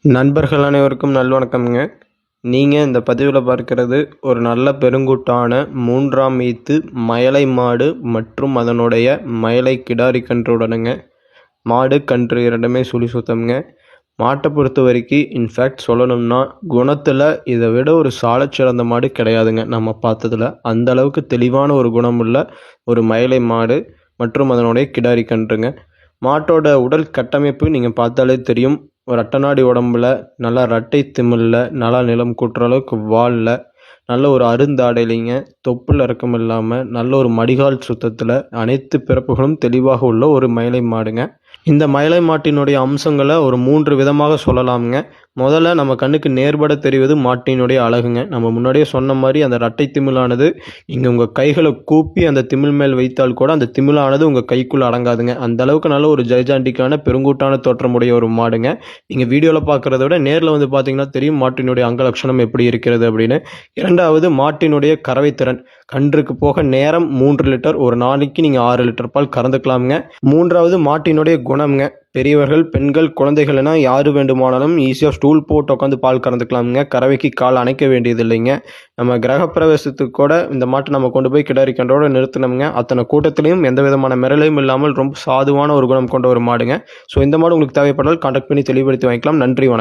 நண்பர்கள் அனைவருக்கும் நல்வணக்கம்ங்க. நீங்கள் இந்த பதிவில் பார்க்கிறது ஒரு நல்ல பெருங்கூட்டான 3ஆம் ஈத்து மயலை மாடு மற்றும் அதனுடைய மயலை கிடாரி கன்றுடனுங்க. மாடு கன்று இரண்டுமே சுழி சுத்தம்ங்க. மாட்டை பொறுத்த வரைக்கும் இன்ஃபேக்ட் சொல்லணும்னா குணத்தில் இதை விட ஒரு சாலச்சிறந்த மாடு கிடையாதுங்க. நம்ம பார்த்ததில் அந்த அளவுக்கு தெளிவான ஒரு குணமுள்ள ஒரு மயலை மாடு மற்றும் அதனுடைய கிடாரி கன்றுங்க. மாட்டோட உடல் கட்டமைப்பு நீங்கள் பார்த்தாலே தெரியும். ஒரு அட்டநாடி உடம்புல நல்லா ரெட்டை திமில்ல நல்லா நிலம் கூட்டுற அளவுக்கு வாலில் நல்ல ஒரு அருந்தாடையிலிங்க, தொப்புள் இறக்கம் இல்லாமல் நல்ல ஒரு மடிகால் சுத்தத்தில் அனைத்து பிறப்புகளும் தெளிவாக உள்ள ஒரு மயிலை மாடுங்க. இந்த மயிலை மாட்டினுடைய அம்சங்களை ஒரு 3 விதமாக சொல்லலாமுங்க. முதல்ல நம்ம கண்ணுக்கு நேர்பட தெரிவது மாட்டினுடைய அழகுங்க. நம்ம முன்னாடியே சொன்ன மாதிரி அந்த ரெட்டை திமிழானது இங்கே உங்கள் கைகளை கூப்பி அந்த திமிழ் மேல் வைத்தால் கூட அந்த திமிழானது உங்கள் கைக்குள்ளே அடங்காதுங்க. அந்த அளவுக்கு நல்ல ஒரு ஜெய்ஜாண்டிக்கான பெருங்கூட்டான தோற்றமுடைய ஒரு மாடுங்க. நீங்கள் வீடியோவில் பார்க்குறத விட நேரில் வந்து பார்த்தீங்கன்னா தெரியும் மாட்டினுடைய அங்கலட்சணம் எப்படி இருக்கிறது அப்படின்னு. இரண்டாவது மாட்டினுடைய கறவை திறன். கன்றுக்கு போக நேரம் 3 லிட்டர், ஒரு நாளைக்கு நீங்கள் 6 லிட்டர் பால் கறந்துக்கலாமுங்க. மூன்றாவது மாட்டினுடைய குணம்ங்க. பெரியவர்கள், பெண்கள், குழந்தைகள் என யார் வேண்டுமானாலும் ஈஸியாக ஸ்டூல் போட்டு உட்காந்து பால் கறந்துக்கலாமுங்க. கறவைக்கு கால் அணைக்க வேண்டியது இல்லைங்க. நம்ம கிரகப்பிரவேசத்துக்கு கூட இந்த மாட்டை நம்ம கொண்டு போய் கிடாரி கன்றோட நிறுத்தினோம்ங்க. அத்தனை கூட்டத்திலையும் எந்த விதமான மிரளையும் இல்லாமல் ரொம்ப சாதுவான ஒரு குணம் கொண்ட ஒரு மாடுங்க. ஸோ இந்த மாடு உங்களுக்கு தேவைப்பட்டால் கான்டாக்ட் பண்ணி தெளிவுபடுத்தி வாங்கிக்கலாம். நன்றி, வணக்கம்.